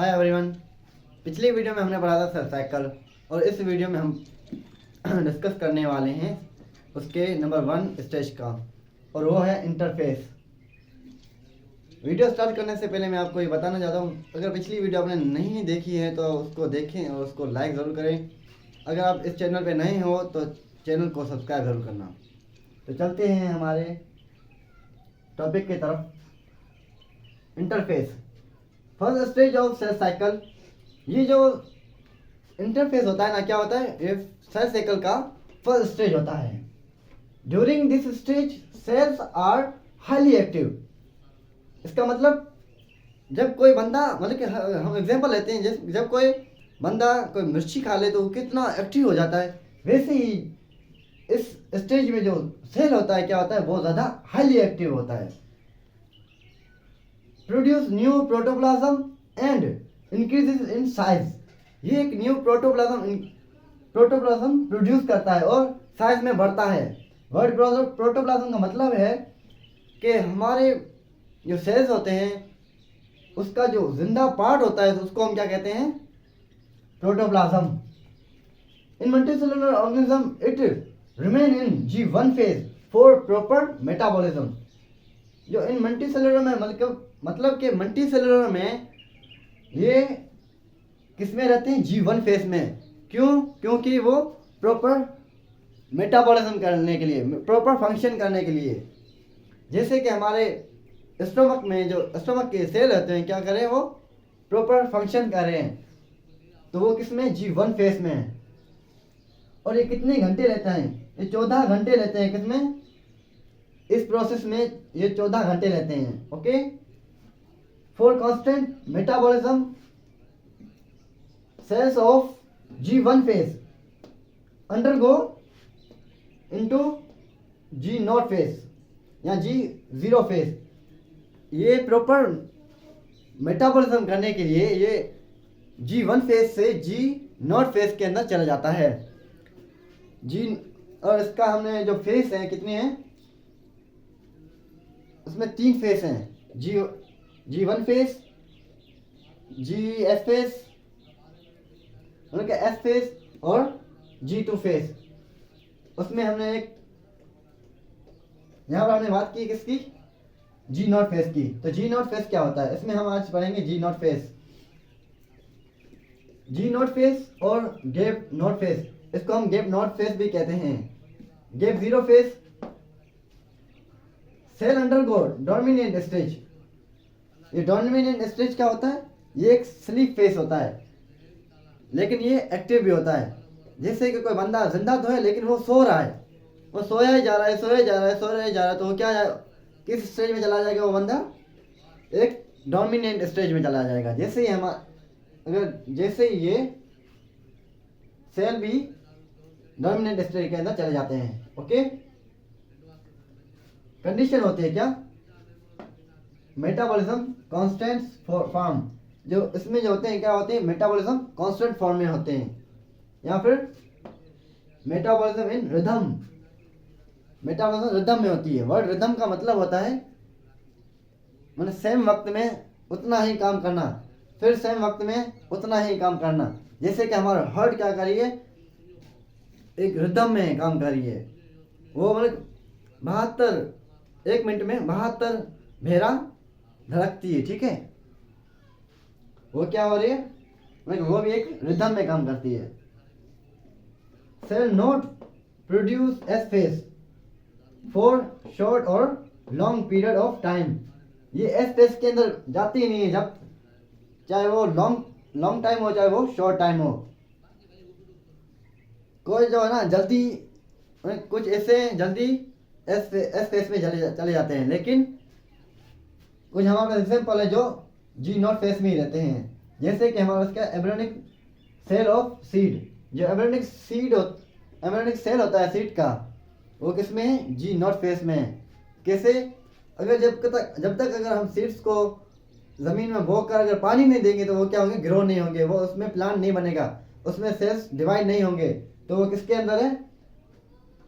Hi everyone. पिछली video में हमने पढ़ा था सेल साइकिल और इस वीडियो में हम डिस्कस करने वाले हैं उसके नंबर 1 स्टेज का और वो है इंटरफेस। वीडियो स्टार्ट करने से पहले मैं आपको ये बताना चाहता हूँ, अगर पिछली वीडियो आपने नहीं देखी है तो उसको देखें और उसको लाइक ज़रूर करें। अगर आप इस चैनल पे नए हो तो चैनल को सब्सक्राइब ज़रूर करना। तो चलते हैं हमारे टॉपिक की तरफ। Interface, first stage of cell cycle. ये जो इंटरफेस होता है ना, क्या होता है, ये सेल साइकिल का फर्स्ट स्टेज होता है। During this stage cells are highly active. इसका मतलब जब कोई बंदा, मतलब कि हम एग्जांपल लेते हैं, जब कोई बंदा कोई मिर्ची खा ले तो वो कितना एक्टिव हो जाता है, वैसे ही इस स्टेज में जो सेल होता है क्या होता है, बहुत ज़्यादा हाईली एक्टिव होता है। Produce new protoplasm and increases in size. ये एक न्यू प्रोटोप्लाज्म प्रोड्यूस करता है और साइज में बढ़ता है। वर्ड प्रोटोप्लाज्म का मतलब है कि हमारे जो सेल्स होते हैं उसका जो जिंदा पार्ट होता है तो उसको हम क्या कहते हैं, protoplasm. In multicellular organism it remain in G1 phase for proper metabolism. जो इन मल्टीसेलुलर में मतलब कि मल्टीसेलुलर में ये किस में रहते हैं, G1 फेज में। क्यों? क्योंकि वो प्रॉपर मेटाबॉलिज्म करने के लिए, प्रॉपर फंक्शन करने के लिए। जैसे कि हमारे स्टमक में जो स्टमक के सेल होते हैं क्या करें, वो प्रॉपर फंक्शन कर रहे हैं, तो वो किस में, G1 फेज में है। और ये कितने घंटे लेता है, ये 14 घंटे लेते हैं। किसमें, इस प्रोसेस में ये 14 घंटे लेते हैं। Okay, for constant metabolism cells of G1 phase undergo into G0 phase या G0 फेज। ये प्रॉपर मेटाबॉलिज्म करने के लिए ये G1 फेज से G0 फेज के अंदर चला जाता है। और इसका हमने जो फेज है कितने हैं, उसमें 3 फेज हैं, G1 phase, GS phase, S phase और G2 फेज। उसमें हमने एक यहाँ पर हमने बात की किसकी, G0 फेज की। तो G0 फेज क्या होता है, इसमें हम आज पढ़ेंगे G0 फेज। G0 फेज और गैप नॉट फेज, इसको हम गैप नॉट फेज भी कहते हैं। Gap 0 phase, cell undergo dominant stage. ये डोमिनेंट स्टेज क्या होता है, ये एक स्लीप फेज होता है, लेकिन ये एक्टिव भी होता है। जैसे कि कोई बंदा जिंदा तो है लेकिन वो सो रहा है, वो सोया ही जा रहा है, सोया जा रहा है, सोया ही जा रहा है, तो वो क्या किस स्टेज में चला जाएगा, वो बंदा एक डोमिनेंट स्टेज में चला जाएगा। जैसे ही जैसे ही ये सेल भी डोमिनेंट स्टेज के अंदर चले जाते हैं। ओके, कंडीशन होती है क्या, मेटाबॉलिज्म कांस्टेंट फॉर्म। जो इसमें जो होते हैं क्या होते हैं, मेटाबॉलिज्म कांस्टेंट फॉर्म में होते हैं, या फिर metabolism in rhythm. Metabolism rhythm में होती है। वर्ड रिदम का मतलब होता है मतलब सेम वक्त में उतना ही काम करना, फिर सेम वक्त में उतना ही काम करना। जैसे कि हमारा हार्ट क्या करिए, एक रिदम में काम करिए, वो मतलब 1 मिनट में 72 भेरा धड़कती है। ठीक है, वो क्या हो रही है, मतलब वो भी एक रिदम में काम करती है। Cell not produce S phase for short और लॉन्ग पीरियड ऑफ टाइम। ये एस फेज के अंदर जाती ही नहीं है, जब चाहे वो लॉन्ग टाइम हो चाहे वो शॉर्ट टाइम हो। कोई जो है ना जल्दी, कुछ ऐसे जल्दी एस फेज में चले जाते हैं, लेकिन कुछ हमारे एग्जाम्पल है जो G0 फेज में ही रहते हैं। जैसे कि हमारा उसका एम्ब्रियोनिक सेल ऑफ सीड। जो एम्ब्रियोनिक सेल होता है सीड का, वो किस में है, G0 फेज में है। कैसे, अगर जब तक अगर हम सीड्स को ज़मीन में बोकर अगर पानी नहीं देंगे तो वो क्या होंगे, ग्रो नहीं होंगे, वो उसमें प्लांट नहीं बनेगा, उसमें सेल्स डिवाइड नहीं होंगे। तो वो किसके अंदर है,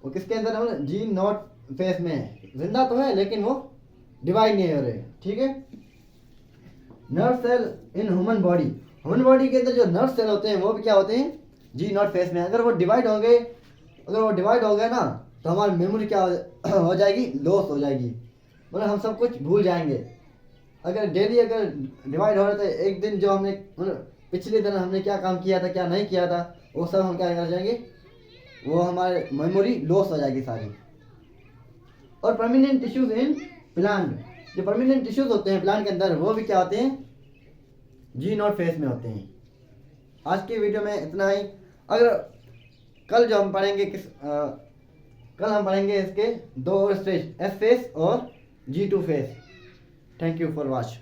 वो किसके अंदर है, G0 फेज में है। जिंदा तो है लेकिन वो डिवाइड नहीं हो रहे। ठीक है, nerve cell in human body. Human body के अंदर जो नर्व सेल होते हैं वो भी क्या होते हैं, जी नॉट फेस में। अगर वो डिवाइड हो गए, ना, तो हमारी मेमोरी क्या हो जाएगी, लॉस हो जाएगी, मतलब हम सब कुछ भूल जाएंगे। अगर डेली अगर डिवाइड हो रहा था, एक दिन जो हमने पिछले दिन हमने क्या काम किया था, क्या नहीं किया था, वो सब हम क्या कर जाएंगे, वो हमारे मेमोरी लॉस हो जाएगी सारी। और परमानेंट टिश्यूज इन प्लांट, जो परमानेंट टिश्यूज होते हैं प्लांट के अंदर वो भी क्या होते हैं, जी नॉट फेस में होते हैं। आज की वीडियो में इतना ही। अगर कल जो हम पढ़ेंगे कल हम पढ़ेंगे इसके 2 और स्टेज, एस फेस और G2 face. Thank you for watch.